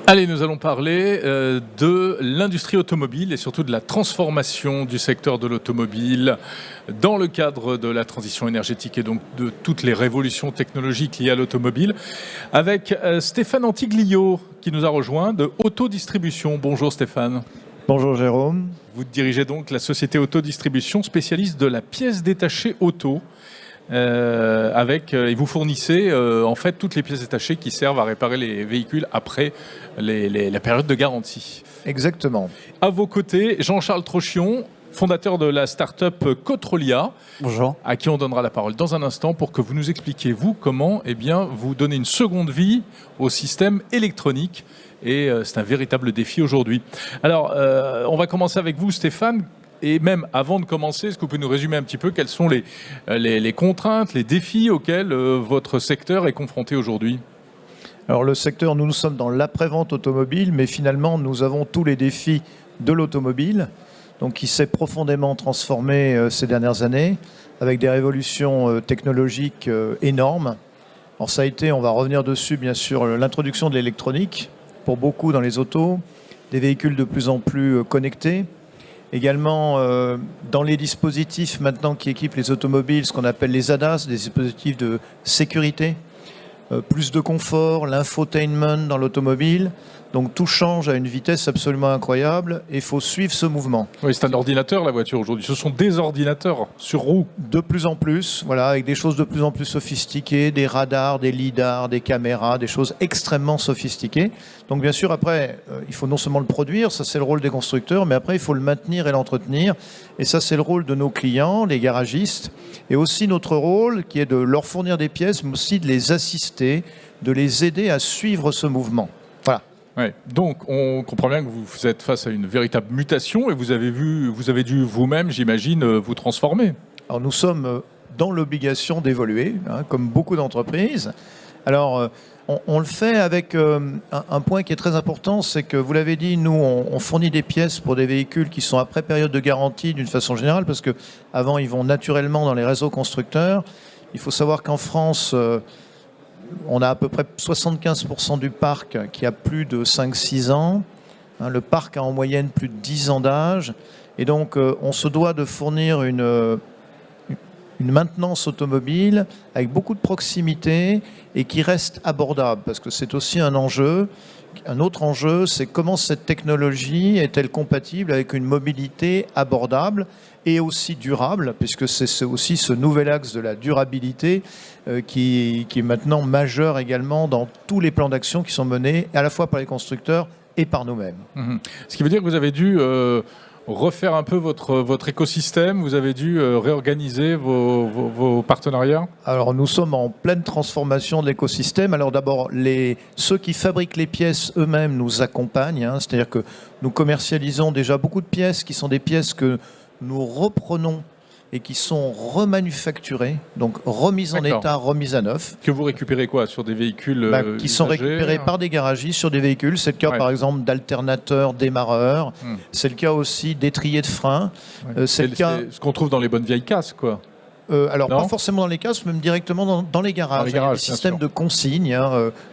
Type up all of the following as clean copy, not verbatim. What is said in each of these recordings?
Allez, nous allons parler de l'industrie automobile et surtout de la transformation du secteur de l'automobile dans le cadre de la transition énergétique et donc de toutes les révolutions technologiques liées à l'automobile avec Stéphane Antiglio qui nous a rejoint de Autodistribution. Bonjour Stéphane. Bonjour Jérôme. Vous dirigez donc la société Autodistribution, spécialiste de la pièce détachée auto. Et vous fournissez en fait toutes les pièces détachées qui servent à réparer les véhicules après la période de garantie. Exactement. À vos côtés, Jean-Charles Trochion, fondateur de la start-up Cotrolia. Bonjour. À qui on donnera la parole dans un instant pour que vous nous expliquiez, vous, comment vous donnez une seconde vie au système électronique. Et c'est un véritable défi aujourd'hui. Alors, on va commencer avec vous, Stéphane. Et même avant de commencer, est-ce que vous pouvez nous résumer un petit peu quelles sont les contraintes, les défis auxquels votre secteur est confronté aujourd'hui ? Alors le secteur, nous sommes dans l'après-vente automobile, mais finalement nous avons tous les défis de l'automobile, donc qui s'est profondément transformé ces dernières années, avec des révolutions technologiques énormes. Alors ça a été, on va revenir dessus bien sûr, l'introduction de l'électronique, pour beaucoup dans les autos, des véhicules de plus en plus connectés. Également, dans les dispositifs maintenant qui équipent les automobiles, ce qu'on appelle les ADAS, des dispositifs de sécurité, plus de confort, l'infotainment dans l'automobile. Donc tout change à une vitesse absolument incroyable et il faut suivre ce mouvement. Oui, c'est un ordinateur la voiture aujourd'hui. Ce sont des ordinateurs sur roues. De plus en plus, voilà, avec des choses de plus en plus sophistiquées, des radars, des lidars, des caméras, des choses extrêmement sophistiquées. Donc bien sûr, après, il faut non seulement le produire, ça c'est le rôle des constructeurs, mais après il faut le maintenir et l'entretenir. Et ça c'est le rôle de nos clients, les garagistes. Et aussi notre rôle qui est de leur fournir des pièces, mais aussi de les assister, de les aider à suivre ce mouvement. Voilà. Ouais. Donc, on comprend bien que vous êtes face à une véritable mutation et vous avez dû vous-même, j'imagine, vous transformer. Alors, nous sommes dans l'obligation d'évoluer, comme beaucoup d'entreprises. Alors, on le fait avec un point qui est très important, c'est que, vous l'avez dit, nous, on fournit des pièces pour des véhicules qui sont après période de garantie d'une façon générale, parce qu'avant, ils vont naturellement dans les réseaux constructeurs. Il faut savoir qu'en France, on a à peu près 75% du parc qui a plus de 5-6 ans. Le parc a en moyenne plus de 10 ans d'âge. Et donc, on se doit de fournir une maintenance automobile avec beaucoup de proximité et qui reste abordable. Parce que c'est aussi un enjeu. Un autre enjeu, c'est comment cette technologie est-elle compatible avec une mobilité abordable et aussi durable, puisque c'est aussi ce nouvel axe de la durabilité qui est maintenant majeur également dans tous les plans d'action qui sont menés à la fois par les constructeurs et par nous-mêmes. Mmh. Ce qui veut dire que vous avez dû refaire un peu votre écosystème, vous avez dû réorganiser vos partenariats ? Alors nous sommes en pleine transformation de l'écosystème. Alors d'abord, ceux qui fabriquent les pièces eux-mêmes nous accompagnent, c'est-à-dire que nous commercialisons déjà beaucoup de pièces qui sont des pièces que nous reprenons et qui sont remanufacturées, donc remises en état, remises à neuf. Que vous récupérez quoi sur des véhicules qui sont récupérés par des garagistes sur des véhicules. C'est le cas par exemple d'alternateurs, démarreurs. C'est le cas aussi d'étriers de frein. C'est ce qu'on trouve dans les bonnes vieilles casses, quoi. Alors pas forcément dans les casses, même directement dans les garages. Il y a des systèmes de consigne,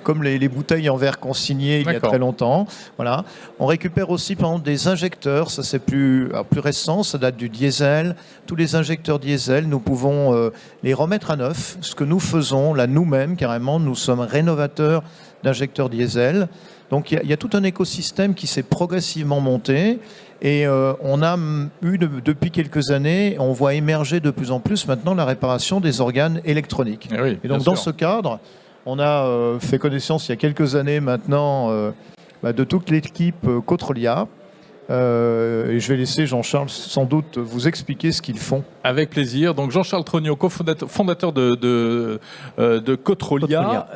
comme les bouteilles en verre consignées il y a très longtemps. Voilà. On récupère aussi par exemple des injecteurs, ça c'est plus récent, ça date du diesel. Tous les injecteurs diesel, nous pouvons les remettre à neuf. Ce que nous faisons là nous-mêmes carrément, nous sommes rénovateurs d'injecteurs diesel. Donc il y a tout un écosystème qui s'est progressivement monté. Et on a eu depuis quelques années, on voit émerger de plus en plus maintenant la réparation des organes électroniques. Et donc dans ce cadre, on a fait connaissance il y a quelques années maintenant de toute l'équipe Cotrolia. Et je vais laisser Jean-Charles sans doute vous expliquer ce qu'ils font. Avec plaisir. Donc Jean-Charles Trochion, fondateur de Cotrolia.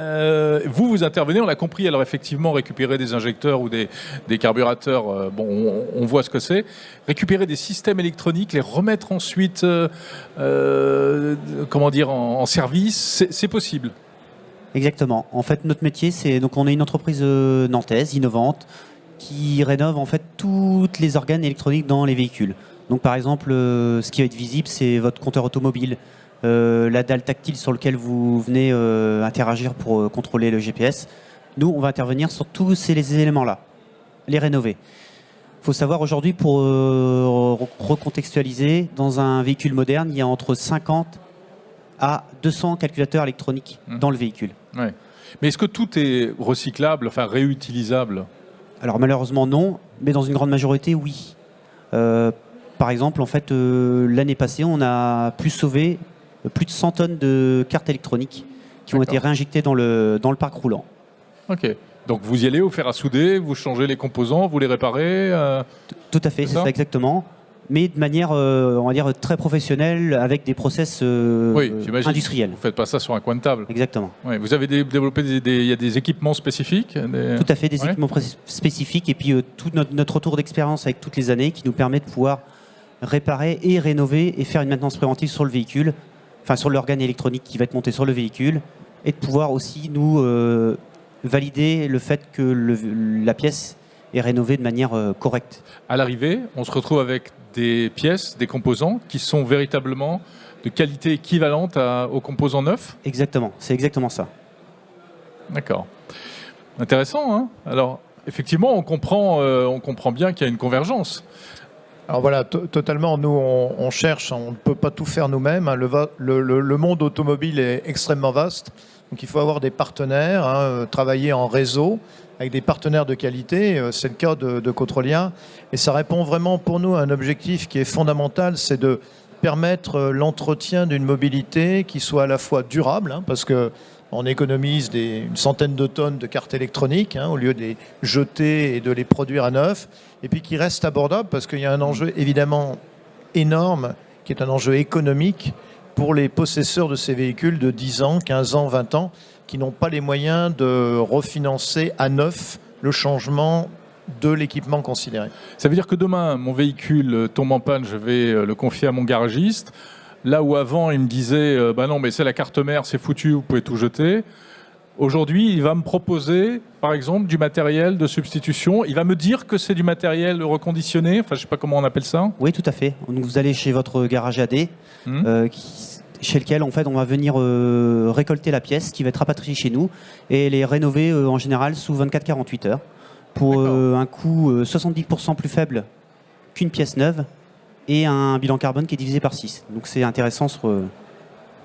Vous intervenez, on l'a compris, alors effectivement récupérer des injecteurs ou des carburateurs, on voit ce que c'est. Récupérer des systèmes électroniques, les remettre ensuite en service, c'est possible. Exactement. En fait, notre métier, c'est donc on est une entreprise nantaise, innovante, qui rénove en fait toutes les organes électroniques dans les véhicules. Donc par exemple, ce qui va être visible, c'est votre compteur automobile, la dalle tactile sur laquelle vous venez interagir pour contrôler le GPS. Nous, on va intervenir sur tous ces éléments-là, les rénover. Il faut savoir aujourd'hui, pour recontextualiser, dans un véhicule moderne, il y a entre 50 à 200 calculateurs électroniques dans le véhicule. Ouais. Mais est-ce que tout est recyclable, enfin réutilisable? Alors malheureusement non, mais dans une grande majorité, oui. Par exemple, en fait, l'année passée, on a sauvé plus de 100 tonnes de cartes électroniques qui ont été réinjectées dans le parc roulant. Ok. Donc vous y allez au fer à souder, vous changez les composants, vous les réparez Tout à fait, c'est ça exactement. Mais de manière, on va dire, très professionnelle, avec des process industriels. Vous ne faites pas ça sur un coin de table. Exactement. Ouais, vous avez développé il y a des équipements spécifiques Tout à fait, des équipements spécifiques et puis tout notre retour d'expérience avec toutes les années qui nous permet de pouvoir réparer et rénover et faire une maintenance préventive sur le véhicule, enfin sur l'organe électronique qui va être monté sur le véhicule, et de pouvoir aussi nous valider le fait que la pièce est rénovée de manière correcte. À l'arrivée, on se retrouve avec des pièces, des composants qui sont véritablement de qualité équivalente aux composants neufs? Exactement, c'est exactement ça. D'accord. Intéressant, hein? Alors, effectivement, on comprend bien qu'il y a une convergence. Alors voilà, totalement, nous on cherche, on ne peut pas tout faire nous-mêmes. Hein. Le monde automobile est extrêmement vaste, donc il faut avoir des partenaires, travailler en réseau avec des partenaires de qualité, c'est le cas de Controlia. Et ça répond vraiment pour nous à un objectif qui est fondamental, c'est de permettre l'entretien d'une mobilité qui soit à la fois durable, parce que on économise une centaine de tonnes de cartes électroniques au lieu de les jeter et de les produire à neuf, et puis qui reste abordable parce qu'il y a un enjeu évidemment énorme qui est un enjeu économique pour les possesseurs de ces véhicules de 10 ans, 15 ans, 20 ans qui n'ont pas les moyens de refinancer à neuf le changement de l'équipement considéré. Ça veut dire que demain, mon véhicule tombe en panne, je vais le confier à mon garagiste. Là où avant, il me disait bah non, mais c'est la carte mère, c'est foutu, vous pouvez tout jeter. Aujourd'hui, il va me proposer, par exemple, du matériel de substitution. Il va me dire que c'est du matériel reconditionné. Enfin, je ne sais pas comment on appelle ça. Oui, tout à fait. Donc, vous allez chez votre garage AD, chez lequel, en fait, on va venir récolter la pièce qui va être rapatriée chez nous et les rénover en général sous 24-48 heures pour un coût 70% plus faible qu'une pièce neuve et un bilan carbone qui est divisé par 6. Donc, c'est intéressant sur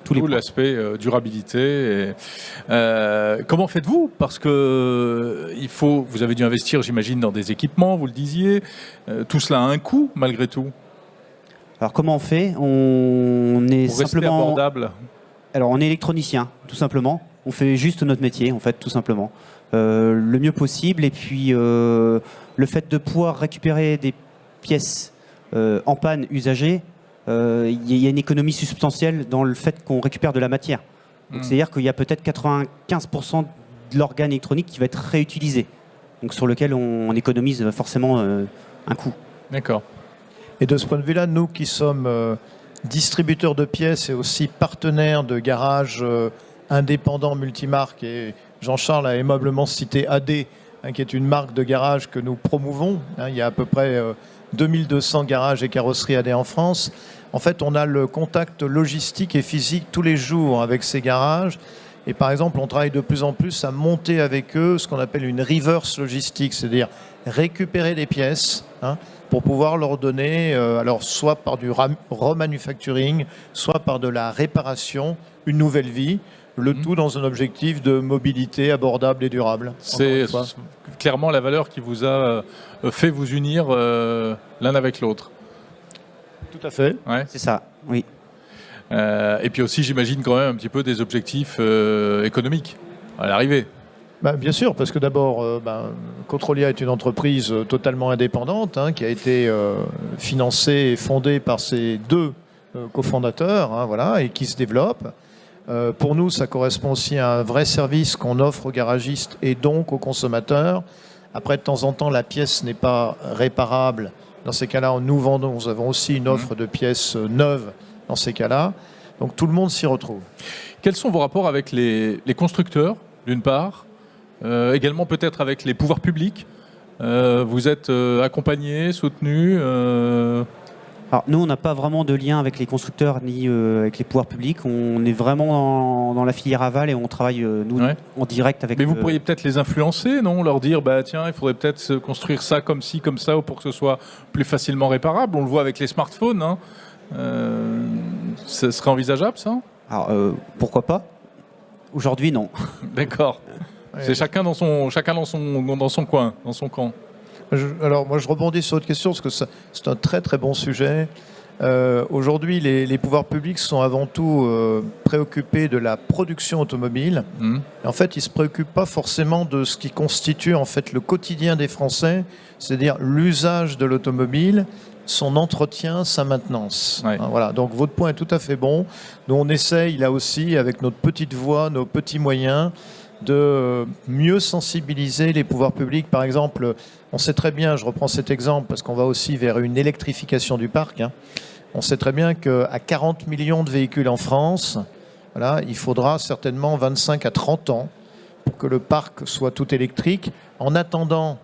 tous les points. L'aspect durabilité. Comment faites-vous? Parce que vous avez dû investir, j'imagine, dans des équipements, vous le disiez. Tout cela a un coût, malgré tout. Alors, comment on fait? On est pour simplement rester abordable. Alors, on est électronicien, tout simplement. On fait juste notre métier, en fait, tout simplement. Le mieux possible. Et puis, le fait de pouvoir récupérer des pièces en panne usagées, il y a une économie substantielle dans le fait qu'on récupère de la matière. C'est-à-dire qu'il y a peut-être 95% de l'organe électronique qui va être réutilisé, donc sur lequel on économise forcément un coût. D'accord. Et de ce point de vue-là, nous qui sommes distributeurs de pièces et aussi partenaires de garages indépendants multimarques, et Jean-Charles a aimablement cité AD, qui est une marque de garage que nous promouvons. Il y a à peu près 2200 garages et carrosseries AD en France. En fait, on a le contact logistique et physique tous les jours avec ces garages. Et par exemple, on travaille de plus en plus à monter avec eux ce qu'on appelle une reverse logistique, c'est-à-dire récupérer des pièces pour pouvoir leur donner, alors soit par du remanufacturing, soit par de la réparation, une nouvelle vie. Le tout dans un objectif de mobilité abordable et durable. C'est clairement la valeur qui vous a fait vous unir l'un avec l'autre. Tout à fait. Ouais. C'est ça, oui. Et puis aussi, j'imagine quand même un petit peu des objectifs économiques à l'arrivée. Bien sûr, parce que d'abord, Controlia est une entreprise totalement indépendante qui a été financée et fondée par ses deux cofondateurs et qui se développe. Pour nous, ça correspond aussi à un vrai service qu'on offre aux garagistes et donc aux consommateurs. Après, de temps en temps, la pièce n'est pas réparable. Dans ces cas-là, nous avons aussi une offre de pièces neuves dans ces cas-là. Donc tout le monde s'y retrouve. Quels sont vos rapports avec les constructeurs, d'une part, également peut-être avec les pouvoirs publics? Vous êtes accompagné, soutenu Alors, nous, on n'a pas vraiment de lien avec les constructeurs ni avec les pouvoirs publics. On est vraiment dans la filière aval et on travaille, nous, en direct avec... Mais vous pourriez peut-être les influencer, non? Leur dire, bah, tiens, il faudrait peut-être construire ça comme ci, comme ça, ou pour que ce soit plus facilement réparable. On le voit avec les smartphones. Hein. Ce serait envisageable, ça? Alors, pourquoi pas? Aujourd'hui, non. D'accord. C'est chacun dans son coin, dans son camp. Alors moi je rebondis sur votre question parce que c'est un très très bon sujet. Aujourd'hui les pouvoirs publics sont avant tout préoccupés de la production automobile. Et en fait ils ne se préoccupent pas forcément de ce qui constitue en fait le quotidien des Français, c'est-à-dire l'usage de l'automobile, son entretien, sa maintenance. Ouais. Voilà, donc votre point est tout à fait bon. Nous on essaye là aussi avec notre petite voix, nos petits moyens, de mieux sensibiliser les pouvoirs publics. Par exemple, on sait très bien, je reprends cet exemple parce qu'on va aussi vers une électrification du parc, hein. On sait très bien qu'à 40 millions de véhicules en France, voilà, il faudra certainement 25 à 30 ans pour que le parc soit tout électrique. En attendant,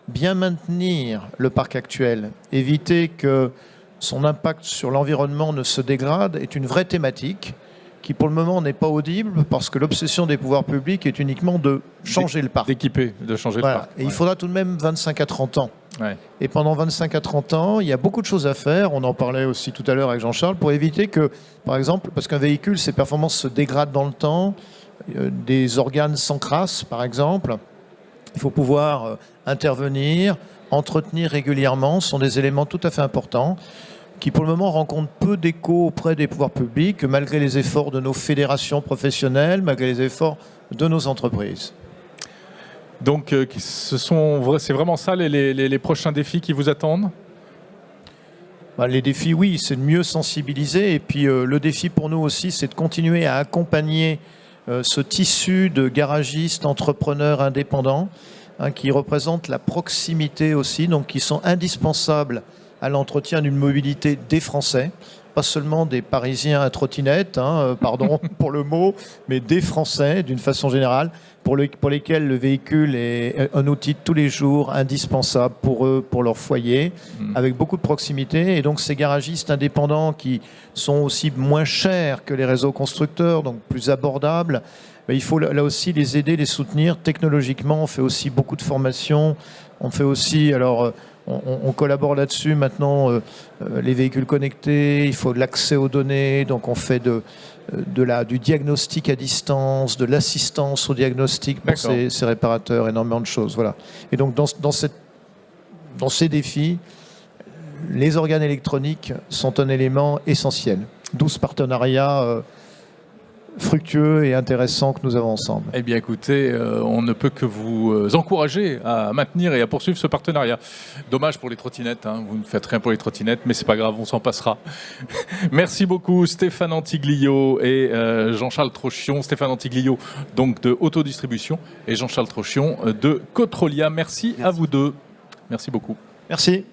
bien maintenir le parc actuel, éviter que son impact sur l'environnement ne se dégrade, est une vraie thématique qui pour le moment n'est pas audible parce que l'obsession des pouvoirs publics est uniquement de changer le parc. D'équiper, de changer Voilà. le parc. Et il faudra tout de même 25 à 30 ans. Ouais. Et pendant 25 à 30 ans, il y a beaucoup de choses à faire. On en parlait aussi tout à l'heure avec Jean-Charles, pour éviter que, par exemple, parce qu'un véhicule, ses performances se dégradent dans le temps, des organes s'encrassent, par exemple, il faut pouvoir intervenir, entretenir régulièrement, ce sont des éléments tout à fait importants, qui pour le moment rencontrent peu d'écho auprès des pouvoirs publics, malgré les efforts de nos fédérations professionnelles, malgré les efforts de nos entreprises. Donc c'est vraiment ça les prochains défis qui vous attendent? Les défis, oui, c'est de mieux sensibiliser. Et puis le défi pour nous aussi, c'est de continuer à accompagner ce tissu de garagistes, entrepreneurs indépendants, hein, qui représentent la proximité aussi, donc qui sont indispensables à l'entretien d'une mobilité des Français, pas seulement des Parisiens à trottinette, hein, pardon pour le mot, mais des Français d'une façon générale, pour lesquels le véhicule est un outil de tous les jours indispensable pour eux, pour leur foyer, avec beaucoup de proximité. Et donc ces garagistes indépendants qui sont aussi moins chers que les réseaux constructeurs, donc plus abordables, il faut là aussi les aider, les soutenir technologiquement. On fait aussi beaucoup de formations, on fait aussi... On collabore là-dessus maintenant, les véhicules connectés, il faut de l'accès aux données, donc on fait du diagnostic à distance, de l'assistance au diagnostic pour ces réparateurs, énormément de choses. Voilà. Et donc dans ces défis, les organes électroniques sont un élément essentiel. D'où ce partenariat fructueux et intéressant que nous avons ensemble. Eh bien écoutez, on ne peut que vous encourager à maintenir et à poursuivre ce partenariat. Dommage pour les trottinettes, hein. Vous ne faites rien pour les trottinettes, mais c'est pas grave, on s'en passera. Merci beaucoup Stéphane Antiglio et Jean-Charles Trochion. Stéphane Antiglio donc de Autodistribution et Jean-Charles Trochion de Cotrolia. Merci à vous deux. Merci beaucoup. Merci.